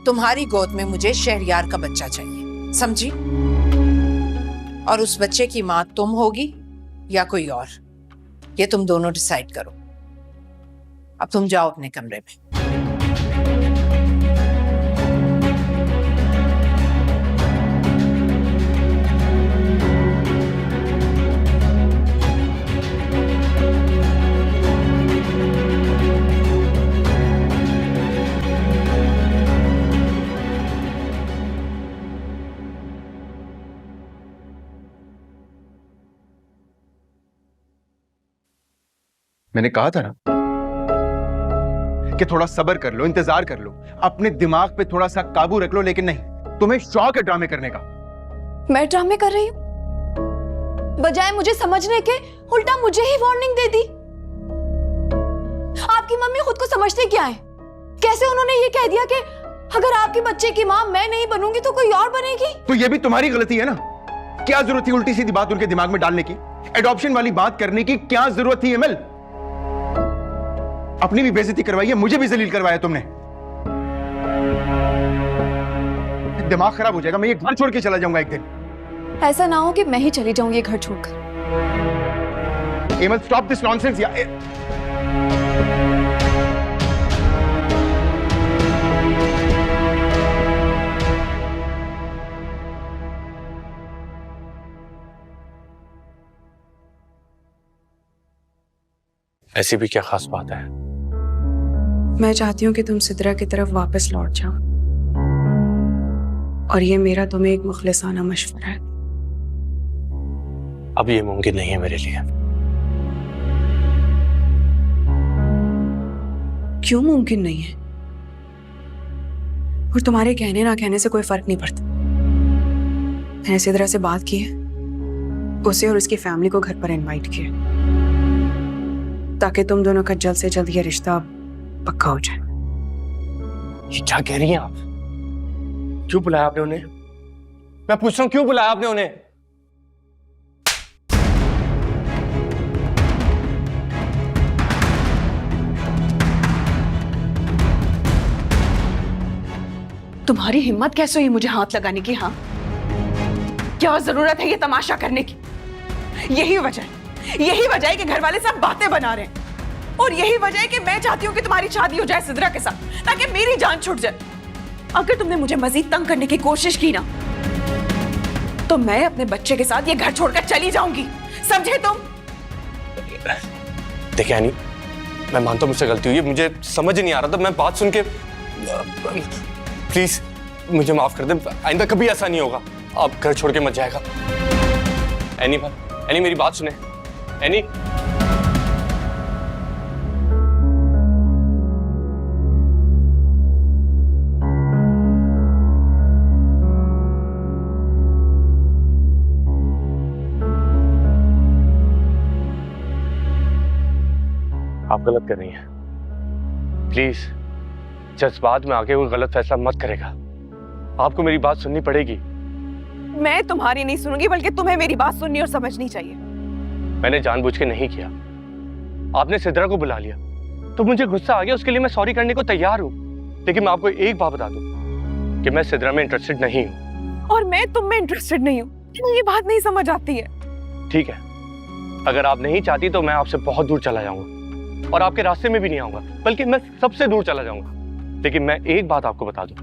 तुम्हारी गोद में मुझे शहरयार का बच्चा चाहिए, समझी? और उस बच्चे की मां तुम होगी या कोई और, ये तुम दोनों डिसाइड करो। अब तुम जाओ अपने कमरे में। मैंने कहा था ना कि थोड़ा सब्र कर लो, इंतजार कर लो, अपने दिमाग पे थोड़ा सा काबू रख लो, लेकिन नहीं, तुम्हें शौक है ड्रामे करने का। मैं ड्रामे कर रही हूँ? बजाय मुझे समझने के उल्टा मुझे ही वार्निंग दे दी। आपकी मम्मी खुद को समझते क्या है? कैसे उन्होंने ये कह दिया कि अगर आपके बच्चे की मां मैं नहीं बनूंगी तो कोई और बनेगी? तो ये भी तुम्हारी गलती है ना। क्या जरूरत थी उल्टी सीधी बात उनके दिमाग में डालने की? एडॉप्शन वाली बात करने की क्या जरूरत थी एमएल? अपनी भी बेइज्जती करवाई है, मुझे भी जलील करवाया तुमने। दिमाग खराब हो जाएगा, मैं ये घर छोड़ के चला जाऊंगा एक दिन। ऐसा ना हो कि मैं ही चली जाऊं ये घर छोड़कर। एमएल स्टॉप दिस नॉनसेंस या ऐसी भी क्या खास बात है? मैं चाहती हूँ कि तुम सिद्रा की तरफ वापस लौट जाओ, और ये मेरा तुम्हें एक मुखलिसाना मशवरा है। अब ये मुमकिन नहीं है मेरे लिए। क्यों मुमकिन नहीं है? और तुम्हारे कहने ना कहने से कोई फर्क नहीं पड़ता। मैंने सिद्रा से बात की है, उसे और उसकी फैमिली को घर पर इनवाइट किया, ताकि तुम दोनों का जल्द से जल्द ये रिश्ता पक्का हो जाए। ये क्या कह रही हैं आप? क्यों बुलाया आपने उन्हें? मैं पूछ रहा हूं, क्यों बुलाया आपने उन्हें? तुम्हारी हिम्मत कैसे हुई मुझे हाथ लगाने की? हाँ, क्या जरूरत है ये तमाशा करने की? यही वजह है कि घर वाले सब बातें बना रहे हैं, और यही वजह है कि मैं चाहती हूँ कि तुम्हारी शादी हो जाए सिद्रा के साथ, ताकि मेरी जान छूट जाए। अगर तुमने मुझे मजीद तंग करने की कोशिश की ना, तो मैं अपने बच्चे के साथ ये घर छोड़कर चली जाऊंगी, समझे तुम? देखिए एनी, मैं मानता हूं मुझसे गलती हुई है, मुझे समझ नहीं आ रहा था। मैं बात सुन के, प्लीज मुझे माफ कर दें, आइंदा कभी ऐसा नहीं होगा। आप घर छोड़ के मत जाएगा। एनी मेरी बात सुने। एनी, आप गलत कर रही हैं। प्लीज जज्बात में आके कोई गलत फैसला मत करेगा। आपको मेरी बात सुननी पड़ेगी। मैं तुम्हारी नहीं सुनूंगी, बल्कि तुम्हें मेरी बात सुननी और समझनी चाहिए। मैंने जानबूझ के नहीं किया। आपने सिद्रा को बुला लिया तो मुझे गुस्सा आ गया, उसके लिए मैं सॉरी करने को तैयार हूं। लेकिन मैं आपको एक बात बता दूं कि मैं सिद्रा में इंटरेस्टेड नहीं हूं। और मैं तुम में इंटरेस्टेड नहीं हूं। तुम्हें ये बात नहीं समझ आती है। ठीक है, अगर आप नहीं चाहती तो मैं आपसे बहुत दूर चला जाऊंगा, और आपके रास्ते में भी नहीं आऊंगा, बल्कि मैं सबसे दूर चला जाऊंगा। लेकिन मैं एक बात आपको बता दूं,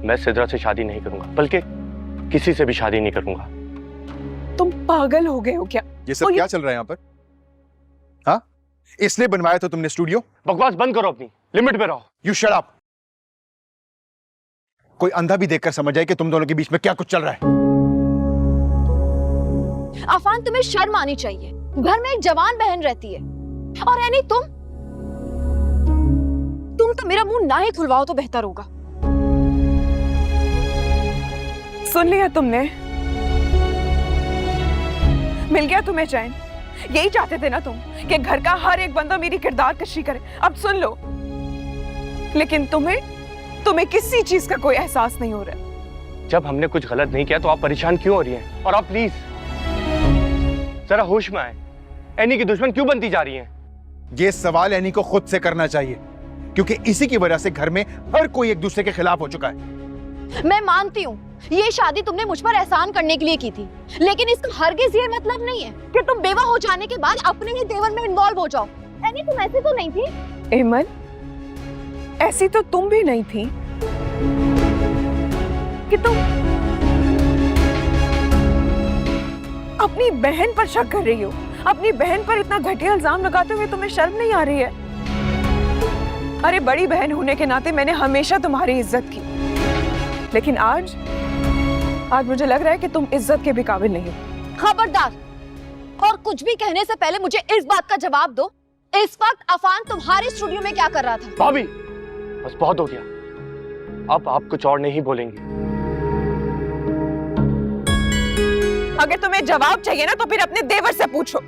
मैं सिद्रा से शादी नहीं करूंगा, बल्कि किसी से भी शादी नहीं करूंगा। तुम पागल हो गए हो क्या? ये सब क्या चल रहा है यहाँ पर? हाँ, इसलिए बनवाया था तुमने स्टूडियो? बकवास बंद करो, अपनी लिमिट पे रहो। You shut up. कोई अंधा भी देखकर समझ जाए कि तुम दोनों के बीच में क्या कुछ चल रहा है। अफान, तुम्हें शर्म आनी चाहिए। घर में एक जवान बहन रहती है, और एनी तुम तो मेरा मुंह ना ही खुलवाओ तो बेहतर होगा। सुन लिया तुमने? मिल गया तुम्हें चैन? यही चाहते थे ना तुम, कि घर का हर एक बंदा मेरी किरदार कशी करे। अब सुन लो, लेकिन तुम्हें किसी चीज का कोई एहसास नहीं हो रहा। जब हमने कुछ गलत नहीं किया तो आप परेशान क्यों हो रही हैं? और आप प्लीज जरा होश में आए। एनी की दुश्मन क्यों बनती जा रही हैं? ये सवाल एनी को खुद से करना चाहिए। क्योंकि इसी की वजह से घर में हर कोई एक दूसरे के खिलाफ हो चुका है। मैं मानती हूँ ये शादी तुमने मुझ पर एहसान करने के लिए की थी, लेकिन इसका हरगिज ये मतलब नहीं है कि तुम बेवा हो जाने के बाद अपने ही देवर में इन्वॉल्व हो जाओ। यानी तुम ऐसी तो नहीं थी। एमन, ऐसी तो तुम भी नहीं थी कि तुम अपनी बहन पर शक कर रही हो। अपनी बहन पर इतना घटिया इल्जाम लगाते हुए तुम्हें शर्म नहीं आ रही है? अरे बड़ी बहन होने के नाते मैंने हमेशा तुम्हारी इज्जत की, लेकिन आज मुझे लग रहा है कि तुम इज्जत के भी काबिल नहीं हो। खबरदार, और कुछ भी कहने से पहले मुझे इस बात का जवाब दो, इस वक्त अफान तुम्हारे स्टूडियो में क्या कर रहा था? भाभी, बस बहुत हो गया, अब आप कुछ और नहीं बोलेंगे। अगर तुम्हें जवाब चाहिए ना तो फिर अपने देवर से पूछो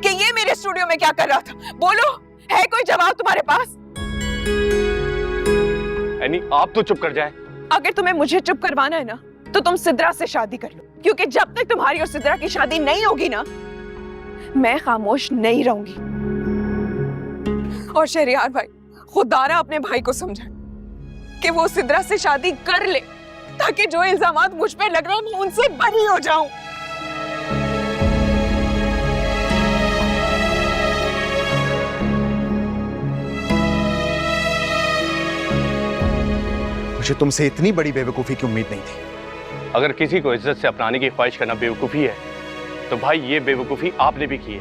कि ये मेरे स्टूडियो में क्या कर रहा था। बोलो, है कोई जवाब तुम्हारे पास? यानी आप तो चुप कर जाएं। अगर तुम्हें मुझे चुप करवाना है ना तो तुम सिद्रा से शादी कर लो, क्योंकि जब तक तुम्हारी और सिद्रा की शादी नहीं होगी ना, मैं खामोश नहीं रहूंगी। और शहरियार भाई, खुदारा अपने भाई को समझा कि वो सिद्रा से शादी कर ले, ताकि जो इल्जामात मुझ पे लग रहे हैं मैं उनसे बरी हो जाऊं। मुझे तुमसे इतनी बड़ी बेवकूफी की उम्मीद नहीं थी। अगर किसी को इज्जत से अपनाने की ख्वाहिश करना बेवकूफी है, तो भाई ये बेवकूफी आपने भी की है।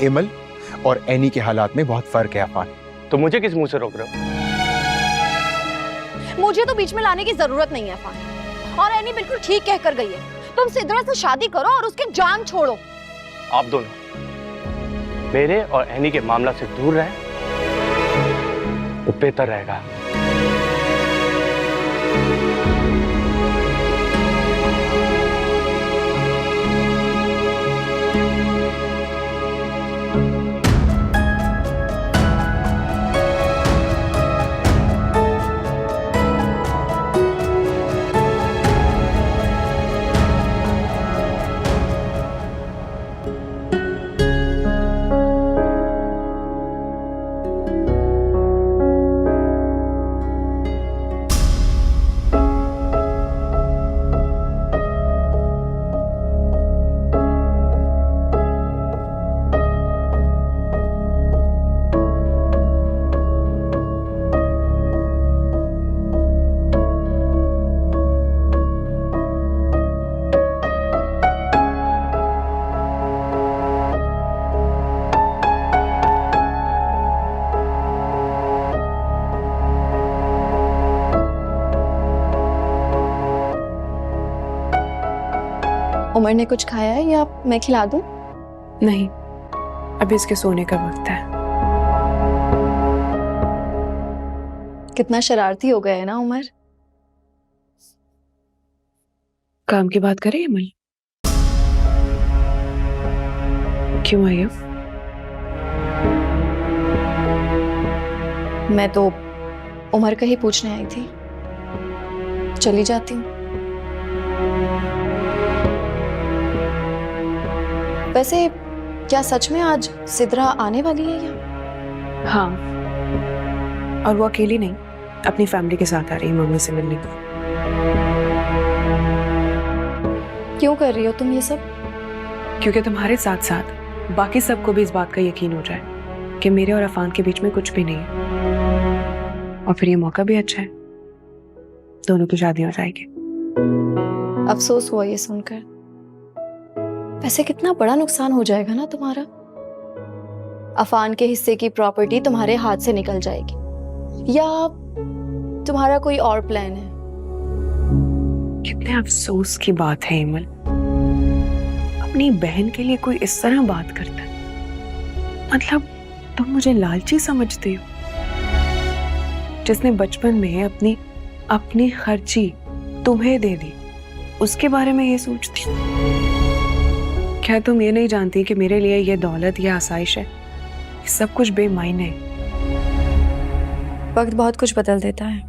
एमल और एनी के हालात में बहुत फर्क है अफान। तो मुझे किस मुंह से रोक रहे हो? मुझे तो बीच में लाने की जरूरत नहीं है अफान, और एनी बिल्कुल ठीक कहकर गई है। तुम सिद्रा से शादी करो और उसके जान छोड़ो। आप दोनों मेरे और एनी के मामला से दूर रहें तो बेहतर रहेगा। उमर ने कुछ खाया है या मैं खिला दूं? नहीं, अभी इसके सोने का वक्त है। कितना शरारती हो गया है ना उमर। काम की बात करें अमल? क्यों आई हो? मैं तो उमर का ही पूछने आई थी, चली जाती हूँ। वैसे क्या सच में आज सिद्रा आने वाली है या? हाँ, और वो अकेली नहीं, अपनी फैमिली के साथ आ रही है मम्मी से मिलने को। क्यों कर रही हो तुम ये सब? क्योंकि तुम्हारे साथ साथ बाकी सबको भी इस बात का यकीन हो जाए कि मेरे और अफान के बीच में कुछ भी नहीं है, और फिर ये मौका भी अच्छा है, दोनों की शादी हो जाएगी। अफसोस हुआ ये सुनकर। वैसे कितना बड़ा नुकसान हो जाएगा ना तुम्हारा। अफान के हिस्से की प्रॉपर्टी तुम्हारे हाथ से निकल जाएगी, या तुम्हारा कोई और प्लान है? कितने अफसोस की बात है इमल, अपनी बहन के लिए कोई इस तरह बात करता है। मतलब तुम मुझे लालची समझते हो? जिसने बचपन में अपनी खर्ची तुम्हें दे दी, उसके बारे में ये सोचती हूँ। क्या तुम ये नहीं जानती कि मेरे लिए ये दौलत या आसाइश है, सब कुछ बेमायने है। वक्त बहुत कुछ बदल देता है,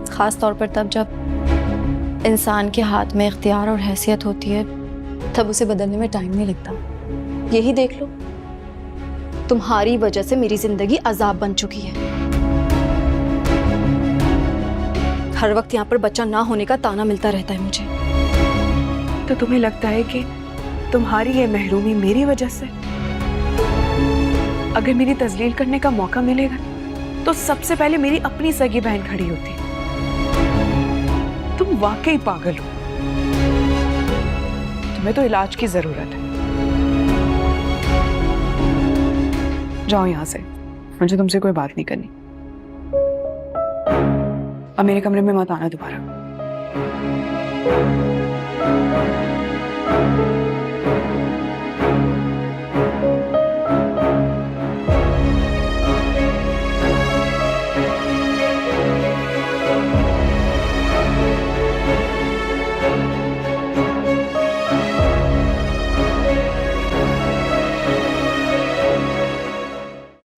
खास तौर पर तब जब इंसान के हाथ में इख्तियार और हैसियत होती है, तब उसे बदलने में टाइम नहीं लगता। यही देख लो, तुम्हारी वजह से मेरी जिंदगी अजाब बन चुकी है। हर वक्त यहाँ पर बच्चा ना होने का ताना मिलता रहता है मुझे। तो तुम्हें लगता है कि तुम्हारी ये महरूमी मेरी वजह से? अगर मेरी तजलील करने का मौका मिलेगा तो सबसे पहले मेरी अपनी सगी बहन खड़ी होती। तुम वाकई पागल हो। तुम्हें तो इलाज की जरूरत है। जाओ यहां से, मुझे तुमसे कोई बात नहीं करनी। अब मेरे कमरे में मत आना दोबारा।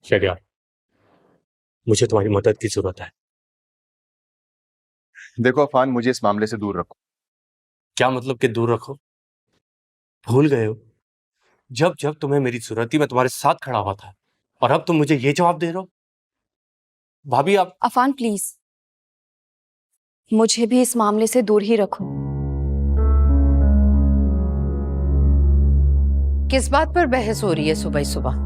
शहरयार, मुझे तुम्हारी मदद की जरूरत है। देखो अफान, मुझे इस मामले से दूर रखो। क्या मतलब कि दूर रखो? भूल गए हो जब जब तुम्हें मेरी जरूरत थी मैं तुम्हारे साथ खड़ा हुआ था, और अब तुम मुझे ये जवाब दे रहे हो? भाभी आप अफान प्लीज, मुझे भी इस मामले से दूर ही रखो। किस बात पर बहस हो रही है सुबह सुबह?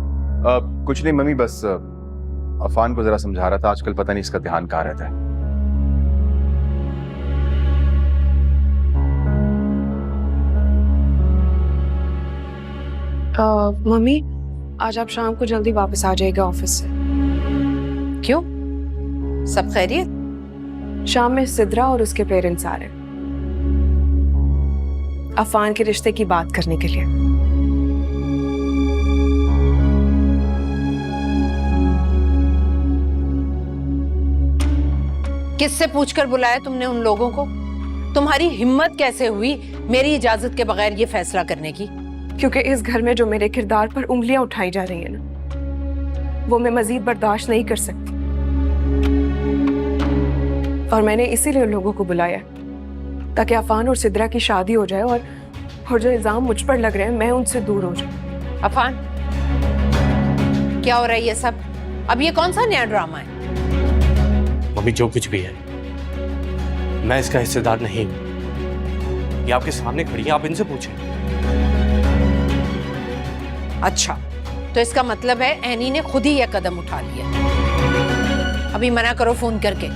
कुछ नहीं मम्मी, बस अफान को जरा समझा रहा था। आजकल पता नहीं इसका ध्यान कहाँ रहता है। मम्मी, आज आप शाम को जल्दी वापस आ जाइएगा ऑफिस से। क्यों, सब खैरियत? शाम में सिद्रा और उसके पेरेंट्स आ रहे हैं अफान के रिश्ते की बात करने के लिए। किससे पूछकर बुलाया तुमने उन लोगों को? तुम्हारी हिम्मत कैसे हुई मेरी इजाजत के बगैर ये फैसला करने की? क्योंकि इस घर में जो मेरे किरदार पर उंगलियां उठाई जा रही है ना, वो मैं मजीद बर्दाश्त नहीं कर सकती। और मैंने इसीलिए लोगों को बुलाया ताकि अफान और सिद्रा की शादी हो जाए, और जो इल्जाम मुझ पर लग रहे हैं मैं उनसे दूर हो जाऊं। अफान, क्या हो रहा है ये सब? अब ये कौन सा नया ड्रामा है? मम्मी, जो कुछ भी है मैं इसका हिस्सेदार नहीं हूं। ये आपके सामने खड़ी है, आप इनसे पूछें। अच्छा, तो इसका मतलब है एनी ने खुद ही यह कदम उठा लिया। अभी मना करो फोन करके।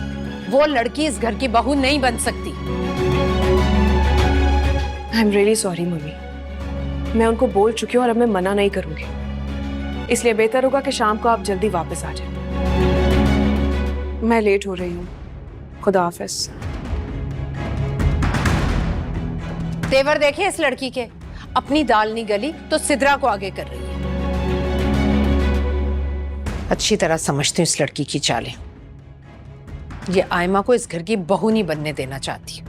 वो लड़की इस घर की बहू नहीं बन सकती। I am really sorry mummy, मैं उनको बोल चुकी हूँ और अब मैं मना नहीं करूंगी। इसलिए बेहतर होगा कि शाम को आप जल्दी वापस आ जाए। मैं लेट हो रही हूँ। खुदा हाफिज। तेवर देखे इस लड़की के, अपनी दाल नहीं गली तो सिद्रा को आगे कर रही है। अच्छी तरह समझती हूँ इस लड़की की चालें। ये आयमा को इस घर की बहू नहीं बनने देना चाहती।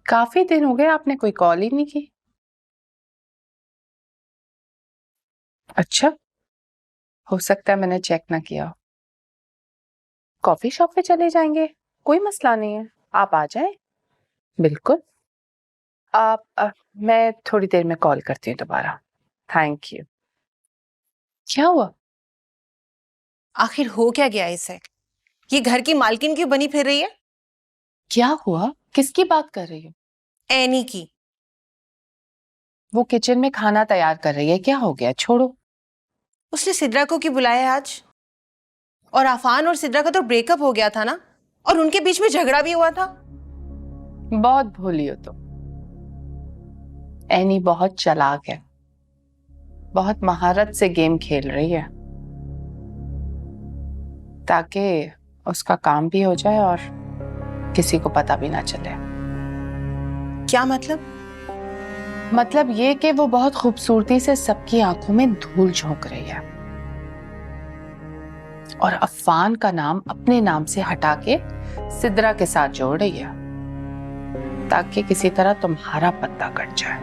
काफी दिन हो गए, आपने कोई कॉल ही नहीं की। अच्छा, हो सकता है मैंने चेक ना किया हो। कॉफी शॉप पे चले जाएंगे, कोई मसला नहीं है, आप आ जाएं। बिल्कुल। मैं थोड़ी देर में कॉल करती हूँ दोबारा। Thank you. क्या हुआ? आखिर हो क्या गया इसे? ये घर की मालकिन क्यों बनी फिर रही है? क्या हुआ? किसकी बात कर रही हो? एनी की। वो किचन में खाना तैयार कर रही है, क्या हो गया? छोड़ो। उसने सिद्रा को क्यों बुलाया है आज? और आफान और सिद्रा का तो ब्रेकअप हो गया था ना, और उनके बीच में झगड़ा भी हुआ था। बहुत भोली हो तुम। एनी बहुत चालाक है, बहुत महारत से गेम खेल रही है। ताकि उसका काम भी हो जाए और किसी को पता भी ना चले। क्या मतलब? मतलब ये कि वो बहुत खूबसूरती से सबकी आंखों में धूल झोंक रही है और अफान का नाम अपने नाम से हटा के सिद्रा के साथ जोड़ रही है ताकि किसी तरह तुम्हारा पत्ता कट जाए।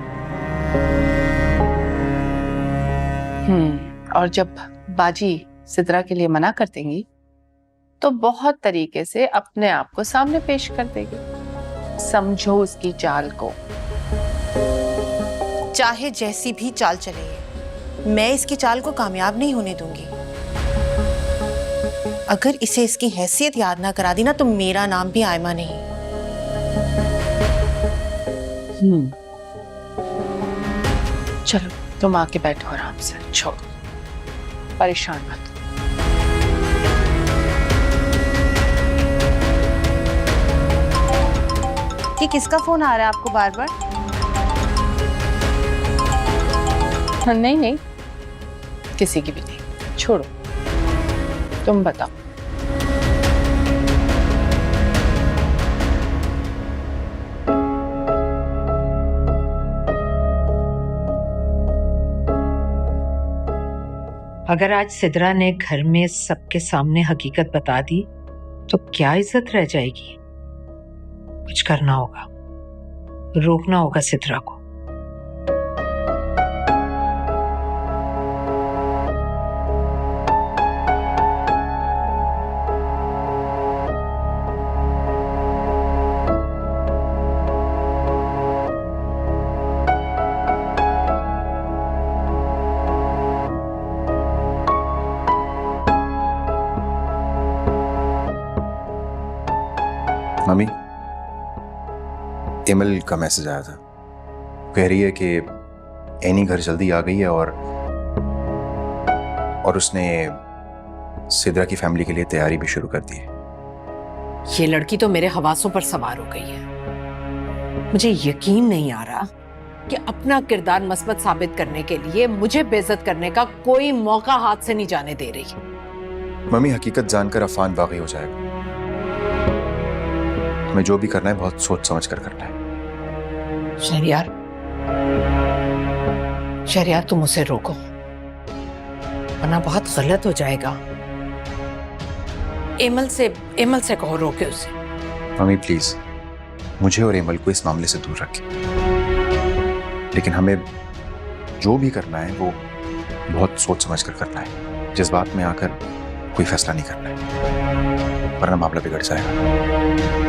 और जब बाजी सिद्रा के लिए मना कर देंगी तो बहुत तरीके से अपने आप को सामने पेश कर देगी। समझो उसकी चाल को। चाहे जैसी भी चाल चले, मैं इसकी चाल को कामयाब नहीं होने दूंगी। अगर इसे इसकी हैसियत याद ना करा दी ना तो मेरा नाम भी आयमा नहीं। चलो तुम आके बैठो आराम से, छोड़ो, परेशान मत। ये किसका फोन आ रहा है आपको बार बार? नहीं नहीं, किसी की भी नहीं, छोड़ो, तुम बताओ। अगर आज सिद्रा ने घर में सबके सामने हकीकत बता दी तो क्या इज्जत रह जाएगी? कुछ करना होगा, रोकना होगा सिद्रा को। मम्मी, एमल का मैसेज आया था। कह रही है कि एनी घर जल्दी आ गई है और उसने सिद्रा की फैमिली के लिए तैयारी भी शुरू कर दी है। ये लड़की तो मेरे हवासों पर सवार हो गई है। मुझे यकीन नहीं आ रहा कि अपना किरदार मस्बत साबित करने के लिए मुझे बेइज्जत करने का कोई मौका हाथ से नहीं जाने दे रही। मम्मी, हकीकत जानकर अफान बागी हो जाएगा। हमें जो भी करना है बहुत सोच समझ कर करना है। शहरियार तुम उसे रोको, वरना बहुत गलत हो जाएगा। एमल से कहो रोके उसे। मम्मी प्लीज, मुझे और एमल को इस मामले से दूर रखें। लेकिन हमें जो भी करना है वो बहुत सोच समझ कर करना है। जज्बात में आकर कोई फैसला नहीं करना है, वरना मामला बिगड़ जाएगा।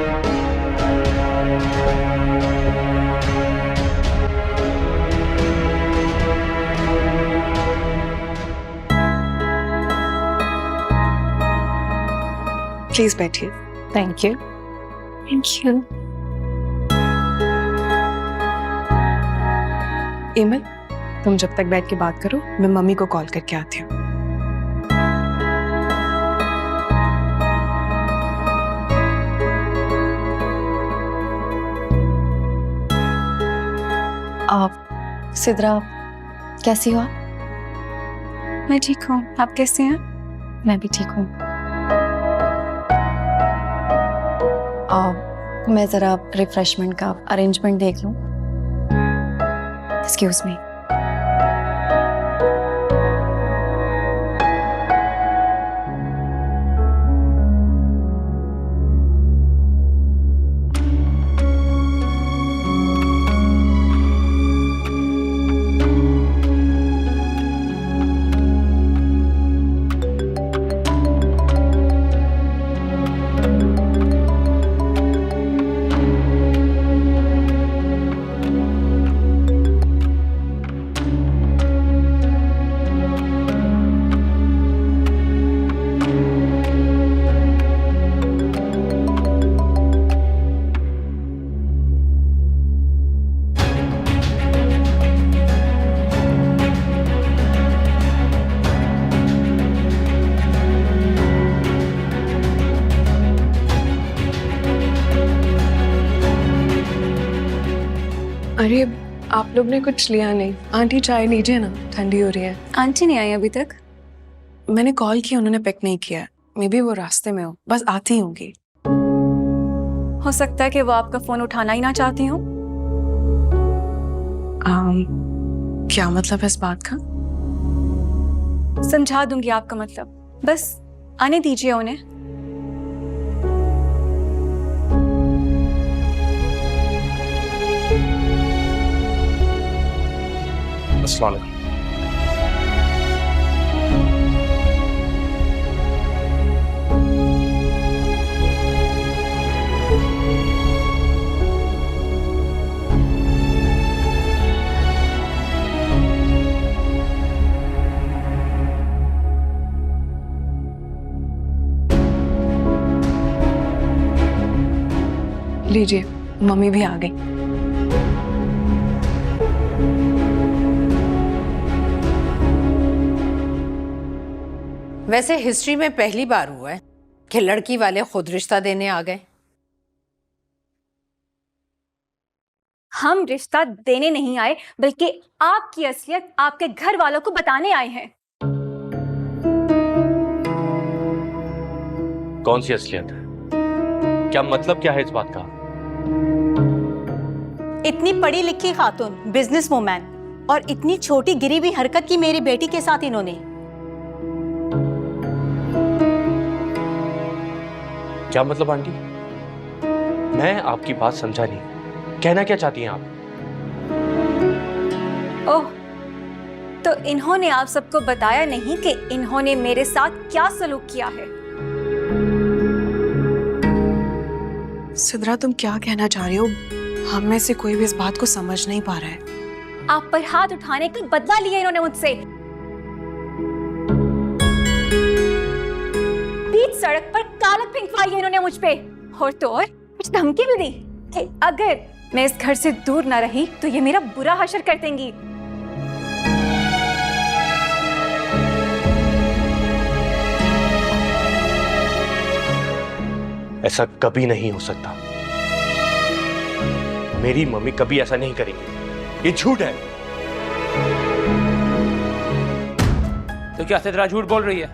प्लीज बैठिए। Thank you. Thank you. Emil, तुम जब तक बैठ के बात करो, मैं मम्मी को कॉल करके आती हूँ। आप सिद्रा कैसी हो? मैं ठीक हूँ, आप कैसे हैं? मैं भी ठीक हूँ। मैं जरा रिफ्रेशमेंट का अरेंजमेंट देख लूं। Excuse me. अरे आप लोग ने कुछ लिया नहीं। आंटी चाय लीजिए ना, ठंडी हो रही है। आंटी नहीं आई अभी तक? मैंने कॉल किया, उन्होंने पिक नहीं किया। मे बी वो रास्ते में हो, बस आती होंगी। हो सकता है कि वो आपका फोन उठाना ही ना चाहती हो। क्या मतलब है इस बात का? समझा दूंगी आपका मतलब, बस आने दीजिए उन्हें। अस्सलाम वालेकुम। लीजिए, मम्मी भी आ गई। वैसे हिस्ट्री में पहली बार हुआ है कि लड़की वाले खुद रिश्ता देने आ गए। हम रिश्ता देने नहीं आए, बल्कि आपकी असलियत आपके घर वालों को बताने आए हैं। कौन सी असलियत है? क्या मतलब क्या है इस बात का? इतनी पढ़ी लिखी खातून, बिजनेस वुमैन, और इतनी छोटी गिरी हुई हरकत की मेरी बेटी के साथ इन्होंने। क्या मतलब आंटी? मैं आपकी बात समझा नहीं। कहना क्या चाहती हैं आप? ओह, तो इन्होंने आप सबको बताया नहीं कि इन्होंने मेरे साथ क्या सलूक किया है? सिद्रा, तुम क्या कहना चाह रही हो? हम में से कोई भी इस बात को समझ नहीं पा रहा है। आप पर हाथ उठाने का बदला लिया इन्होंने मुझसे। बीच सड़क पर कालक फेंकवाई है इन्होंने मुझ पे, और तो और कुछ धमकी भी दी कि अगर मैं इस घर से दूर ना रही तो ये मेरा बुरा हशर कर देंगी। ऐसा कभी नहीं हो सकता। मेरी मम्मी कभी ऐसा नहीं करेगी। ये झूठ है। तो क्या सिद्रा झूठ बोल रही है?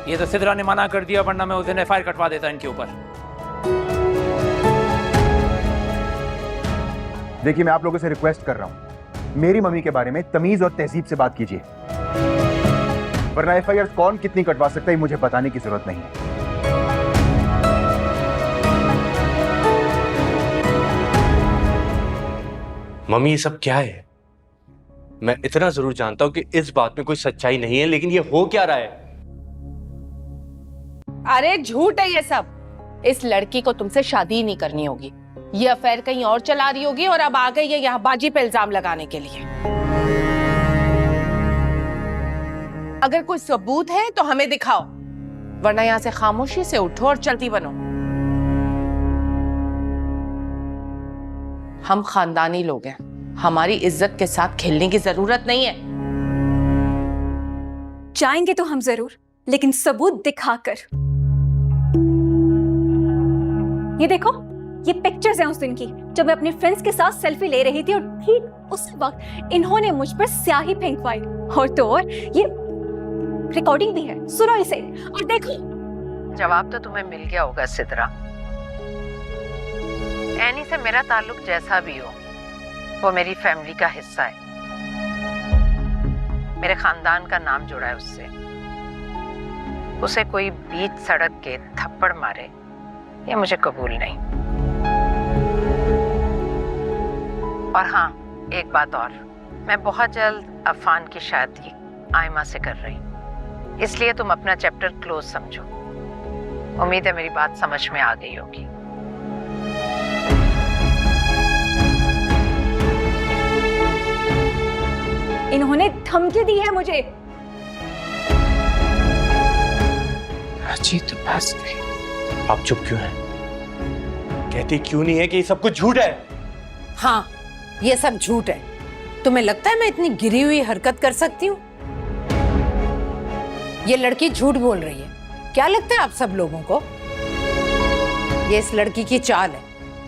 ये तो सिद्रा ने मना कर दिया, वरना मैं उस दिन एफआईआर कटवा देता इनके ऊपर। देखिए, मैं आप लोगों से रिक्वेस्ट कर रहा हूं, मेरी मम्मी के बारे में तमीज और तहजीब से बात कीजिए, वरना एफआईआर कौन कितनी कटवा सकता है मुझे बताने की जरूरत नहीं है। मम्मी, ये सब क्या है? मैं इतना जरूर जानता हूं कि इस बात में कोई सच्चाई नहीं है, लेकिन ये हो क्या रहा है? अरे झूठ है ये सब। इस लड़की को तुमसे शादी ही नहीं करनी होगी। ये अफेयर कहीं और चला रही होगी और अब आ गई है यहाँ बाजी पे इल्जाम लगाने के लिए। अगर कोई सबूत है तो हमें दिखाओ, वरना यहाँ से खामोशी से उठो और चलती बनो। हम खानदानी लोग हैं, हमारी इज्जत के साथ खेलने की जरूरत नहीं है। जाएंगे तो हम जरूर, लेकिन सबूत दिखाकर। ये देखो, ये पिक्चर्स हैं उस दिन की, जब मैं अपने फ्रेंड्स के साथ सेल्फी ले रही थी और ठीक उसी वक्त इन्होंने मुझ पर स्याही फेंकवाई। और तो और ये रिकॉर्डिंग भी है, सुनो इसे और देखो। जवाब तो तुम्हें मिल गया होगा सिद्रा। एनी से मेरा ताल्लुक जैसा भी हो, वो मेरी फैमिली का हिस्सा है। मेरे खानदान का नाम जुड़ा है उससे। उसे कोई बीच सड़क के थप्पड़ मारे, ये मुझे कबूल नहीं। और हाँ, एक बात और, मैं बहुत जल्द अफान की शादी आयमा से कर रही, इसलिए तुम अपना चैप्टर क्लोज समझो। उम्मीद है मेरी बात समझ में आ गई होगी। इन्होंने धमकी दी है मुझे। अजी तो बस गई। आप चुप क्यों हैं? कहती क्यों नहीं है कि ये सब कुछ झूठ है? हाँ, ये सब झूठ है। तुम्हें लगता है मैं इतनी गिरी हुई हरकत कर सकती हूँ? ये लड़की झूठ बोल रही है। क्या लगता है आप सब लोगों को? ये इस लड़की की चाल है।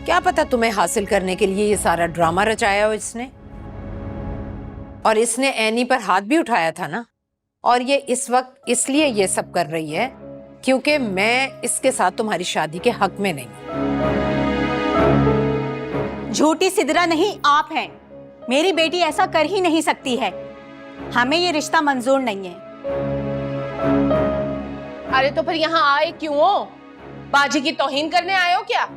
क्या पता तुम्हें हासिल करने के लिए ये सारा ड्रामा रचाया हो इसने। और इसने एनी पर हाथ भी उठाया था ना। और ये इस वक्त इसलिए ये सब कर रही है क्योंकि मैं इसके साथ तुम्हारी शादी के हक में नहीं। झूठी सिदरा नहीं आप हैं। मेरी बेटी ऐसा कर ही नहीं सकती है। हमें ये रिश्ता मंजूर नहीं है। अरे तो फिर यहाँ आए क्यों हो? बाजी की तौहीन करने आए हो क्या?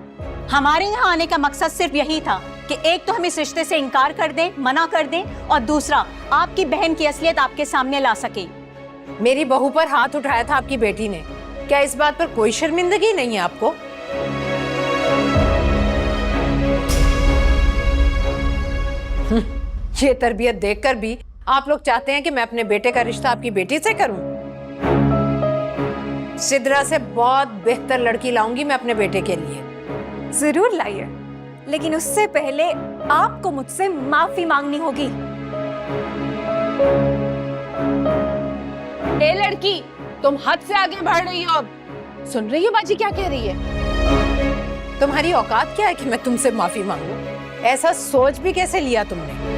हमारे यहाँ आने का मकसद सिर्फ यही था कि एक तो हम इस रिश्ते से इनकार कर दें, मना कर दें, और दूसरा आपकी बहन की असलियत आपके सामने ला सके। मेरी बहू पर हाथ उठाया था आपकी बेटी ने, क्या इस बात पर कोई शर्मिंदगी नहीं है आपको? ये तरबियत देखकर भी आप लोग चाहते हैं कि मैं अपने बेटे का रिश्ता आपकी बेटी से करूं? सिद्रा से बहुत बेहतर लड़की लाऊंगी मैं अपने बेटे के लिए। जरूर लाइए, लेकिन उससे पहले आपको मुझसे माफी मांगनी होगी। ए लड़की, तुम हद से आगे बढ़ रही हो। अब सुन रही हो बाजी क्या कह रही है? तुम्हारी औकात क्या है कि मैं तुमसे माफी मांगू? ऐसा सोच भी कैसे लिया तुमने?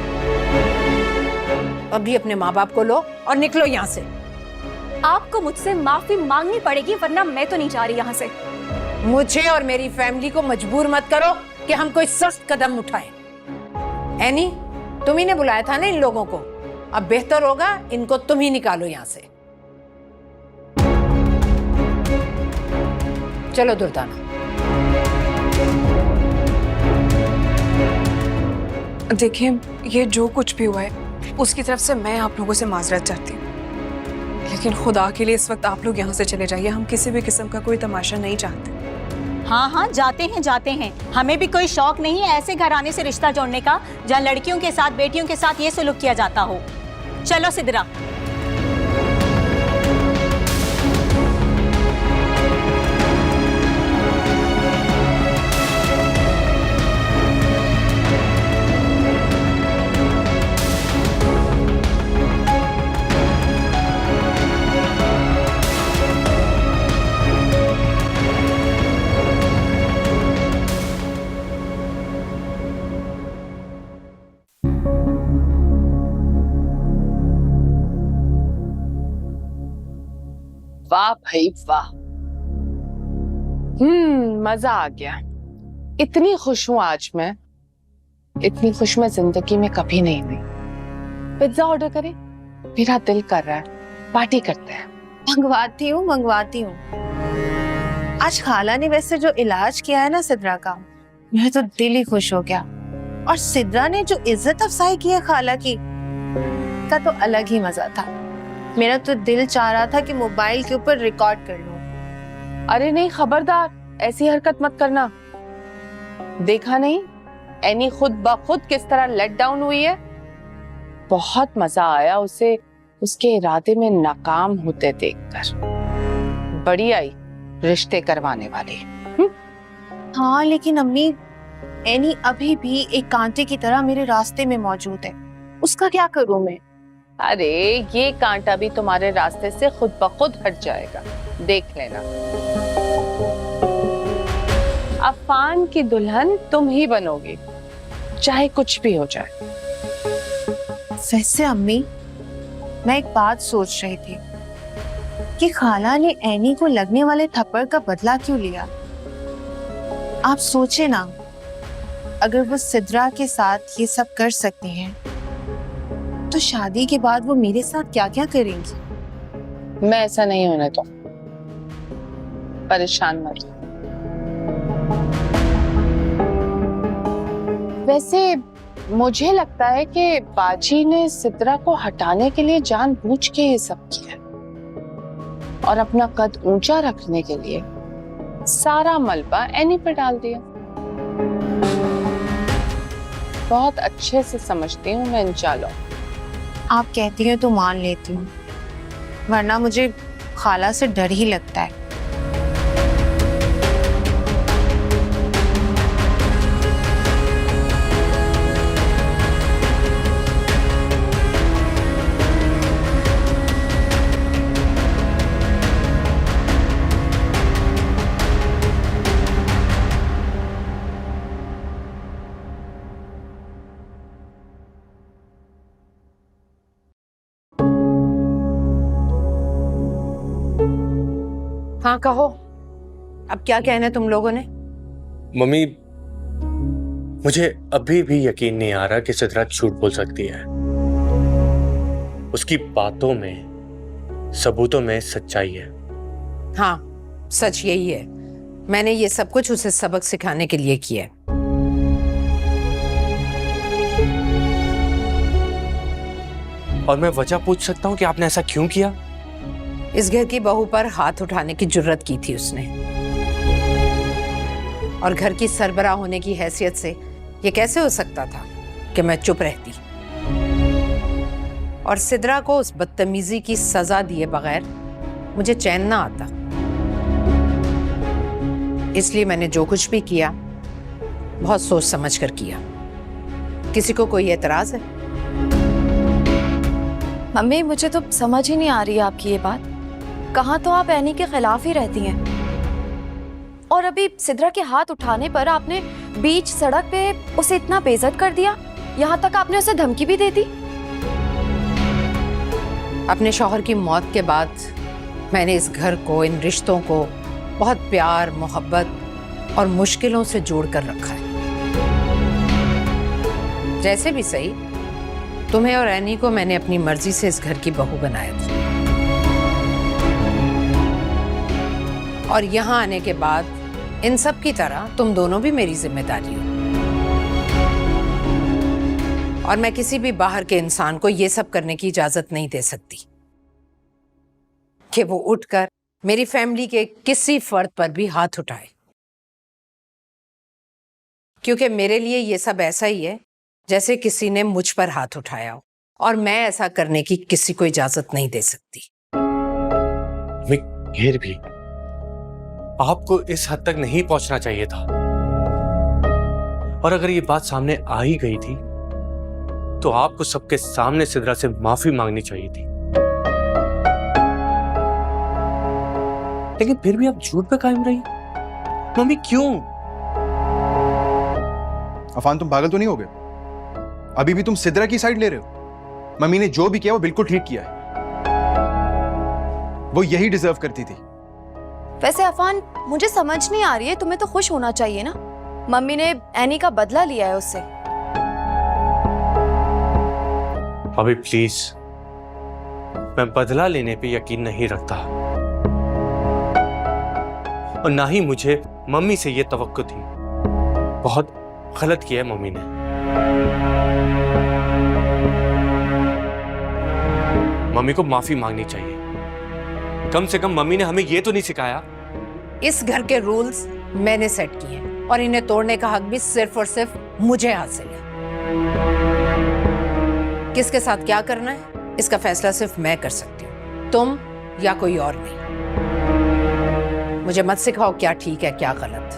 अभी अपने माँ बाप को लो और निकलो यहाँ से। आपको मुझसे माफी मांगनी पड़ेगी, वरना मैं तो नहीं जा रही यहाँ से। मुझे और मेरी फैमिली को मजबूर मत करो कि हम कोई सख्त कदम उठाएं। एनी, तुम ही ने बुलाया था ना इन लोगों को। अब बेहतर होगा इनको तुम ही निकालो यहाँ से। चलो दुर्दाना। देखिए, ये जो कुछ भी हुआ है उसकी तरफ से मैं आप लोगों से माजरत चाहती हूँ, लेकिन खुदा के लिए इस वक्त आप लोग यहाँ से चले जाइए। हम किसी भी किस्म का कोई तमाशा नहीं चाहते। हाँ हाँ, जाते हैं जाते हैं। हमें भी कोई शौक नहीं है ऐसे घराने से रिश्ता जोड़ने का जहाँ लड़कियों के साथ, बेटियों के साथ ये सलूक किया जाता हो। चलो सिद्रा। वाह भाई वाह। मजा आ गया। इतनी खुश हूं आज मैं, इतनी खुश मैं जिंदगी में कभी नहीं हुई। पिज्जा ऑर्डर करें? मेरा दिल कर रहा है, पार्टी करते हैं। मंगवाती हूँ। आज खाला ने वैसे जो इलाज किया है ना सिद्रा का, मेरा तो दिल ही खुश हो गया। और सिद्रा ने जो इज्जत अफजाई की है खाला की, का तो अलग ही मजा था। मेरा तो दिल चाह रहा था कि मोबाइल के ऊपर रिकॉर्ड कर लूं। अरे नहीं, खबरदार, ऐसी हरकत मत करना। देखा नहीं एनी खुद ब खुद किस तरह लेट डाउन हुई है। बहुत मजा आया उसे उसके इरादे में नाकाम होते देखकर। बड़ी आई रिश्ते करवाने वाली। हाँ, लेकिन अम्मी, एनी अभी भी एक कांटे की तरह मेरे रास्ते में मौजूद है। उसका क्या करूं मैं? अरे ये कांटा भी तुम्हारे रास्ते से खुद ब खुद हट जाएगा, देख लेना। अफान की दुल्हन तुम ही बनोगी, चाहे कुछ भी हो जाए। वैसे अम्मी, मैं एक बात सोच रही थी कि खाला ने एनी को लगने वाले थप्पड़ का बदला क्यों लिया। आप सोचे ना, अगर वो सिद्रा के साथ ये सब कर सकती हैं, तो शादी के बाद वो मेरे साथ क्या क्या करेंगी। मैं ऐसा नहीं होने तो परेशान मत। वैसे मुझे लगता है कि बाजी ने सिद्रा को हटाने के लिए जानबूझ के ये सब किया और अपना कद ऊंचा रखने के लिए सारा मलबा एनी पे डाल दिया। बहुत अच्छे से समझती हूँ मैं इन चालों। आप कहती हैं तो मान लेती हूँ, वरना मुझे खाला से डर ही लगता है। हाँ कहो, अब क्या कहना है तुम लोगों ने? मम्मी, मुझे अभी भी यकीन नहीं आ रहा कि सिद्रा झूठ बोल सकती है। उसकी बातों में, सबूतों में सच्चाई है। हाँ, सच यही है। मैंने ये सब कुछ उसे सबक सिखाने के लिए किया है। और मैं वजह पूछ सकता हूँ कि आपने ऐसा क्यों किया? इस घर की बहू पर हाथ उठाने की जुर्रत की थी उसने, और घर की सरबराह होने की हैसियत से ये कैसे हो सकता था कि मैं चुप रहती और सिद्रा को उस बदतमीजी की सजा दिए बगैर मुझे चैन ना आता। इसलिए मैंने जो कुछ भी किया बहुत सोच समझ कर किया। किसी को कोई एतराज है? मम्मी, मुझे तो समझ ही नहीं आ रही है आपकी ये बात। कहाँ तो आप एनी के खिलाफ ही रहती हैं, और अभी सिद्रा के हाथ उठाने पर आपने बीच सड़क पे उसे इतना बेइज्जत कर दिया, यहाँ तक आपने उसे धमकी भी दे दी। अपने शौहर की मौत के बाद मैंने इस घर को, इन रिश्तों को बहुत प्यार, मोहब्बत और मुश्किलों से जोड़ कर रखा है। जैसे भी सही, तुम्हें और एनी को मैंने अपनी मर्जी से इस घर की बहू बनाया था, और यहाँ आने के बाद इन सब की तरह तुम दोनों भी मेरी जिम्मेदारी हो। और मैं किसी भी बाहर के इंसान को ये सब करने की इजाजत नहीं दे सकती कि वो उठकर मेरी फैमिली के किसी फर्द पर भी हाथ उठाए, क्योंकि मेरे लिए ये सब ऐसा ही है जैसे किसी ने मुझ पर हाथ उठाया हो, और मैं ऐसा करने की किसी को इजाजत नहीं दे सकती। फिर भी आपको इस हद तक नहीं पहुंचना चाहिए था, और अगर ये बात सामने आ ही गई थी तो आपको सबके सामने सिद्रा से माफी मांगनी चाहिए थी। लेकिन फिर भी आप झूठ पे कायम रही। मम्मी क्यों? अफान, तुम पागल तो नहीं हो गए? अभी भी तुम सिद्रा की साइड ले रहे हो? मम्मी ने जो भी किया वो बिल्कुल ठीक किया है। वो यही डिजर्व करती थी। वैसे अफान, मुझे समझ नहीं आ रही है, तुम्हें तो खुश होना चाहिए ना। मम्मी ने एनी का बदला लिया है उससे। अभी प्लीज, मैं बदला लेने पे यकीन नहीं रखता, और ना ही मुझे मम्मी से ये तवक्को थी। बहुत गलत किया है मम्मी ने। मम्मी को माफी मांगनी चाहिए। कम से कम मम्मी ने हमें ये तो नहीं सिखाया। इस घर के रूल्स मैंने सेट किए हैं, और इन्हें तोड़ने का हक भी सिर्फ और सिर्फ मुझे हासिल है। किसके साथ क्या करना है, इसका फैसला सिर्फ मैं कर सकती हूँ, तुम या कोई और नहीं। मुझे मत सिखाओ क्या ठीक है क्या गलत।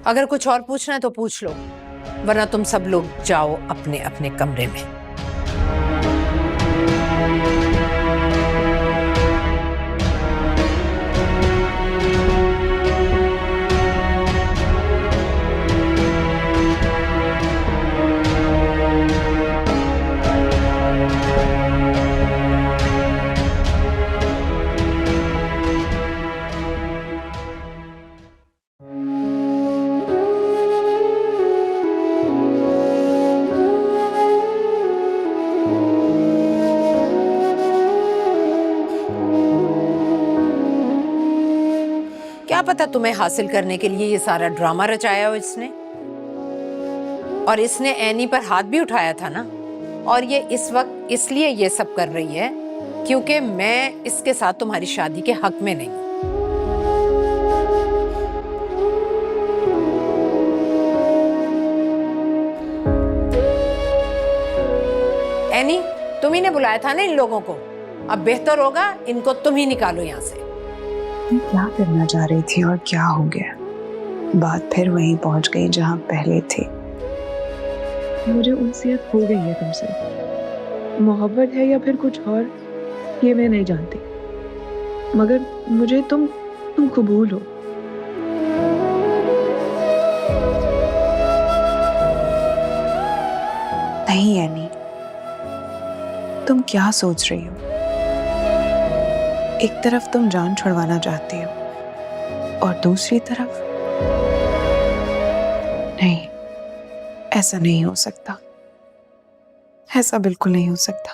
अगर कुछ और पूछना है तो पूछ लो, वरना तुम सब लोग जाओ अपने अपने कमरे में। क्या पता तुम्हें हासिल करने के लिए ये सारा ड्रामा रचाया हो इसने। और इसने एनी पर हाथ भी उठाया था ना, और ये इस वक्त इसलिए ये सब कर रही है क्योंकि मैं इसके साथ तुम्हारी शादी के हक में नहीं। एनी, तुम ही ने बुलाया था ना इन लोगों को। अब बेहतर होगा इनको तुम ही निकालो यहाँ से। मैं क्या करना चाह रही थी और क्या हो गया? बात फिर वहीं पहुंच गई जहां पहले थी। मुझे उनसियत हो गई है तुमसे। मोहब्बत है या फिर कुछ और, ये मैं नहीं जानती, मगर मुझे तुम कबूल हो। नहीं एनी, तुम क्या सोच रही हो? एक तरफ तुम जान छुड़वाना चाहती हो और दूसरी तरफ नहीं, ऐसा नहीं हो सकता, ऐसा बिल्कुल नहीं हो सकता।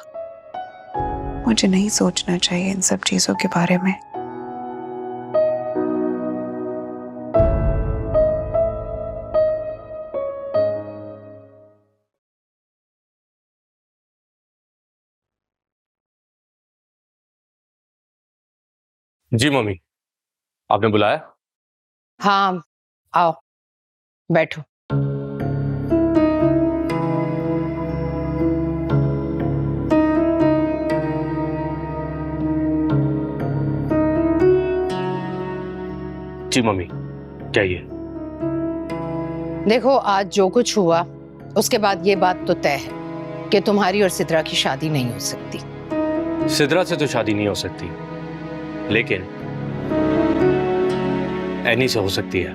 मुझे नहीं सोचना चाहिए इन सब चीजों के बारे में। जी मम्मी, आपने बुलाया? हाँ, आओ बैठो। जी मम्मी, कहिए। देखो, आज जो कुछ हुआ उसके बाद ये बात तो तय है कि तुम्हारी और सिद्रा की शादी नहीं हो सकती। सिद्रा से तो शादी नहीं हो सकती, लेकिन एनी से हो सकती है।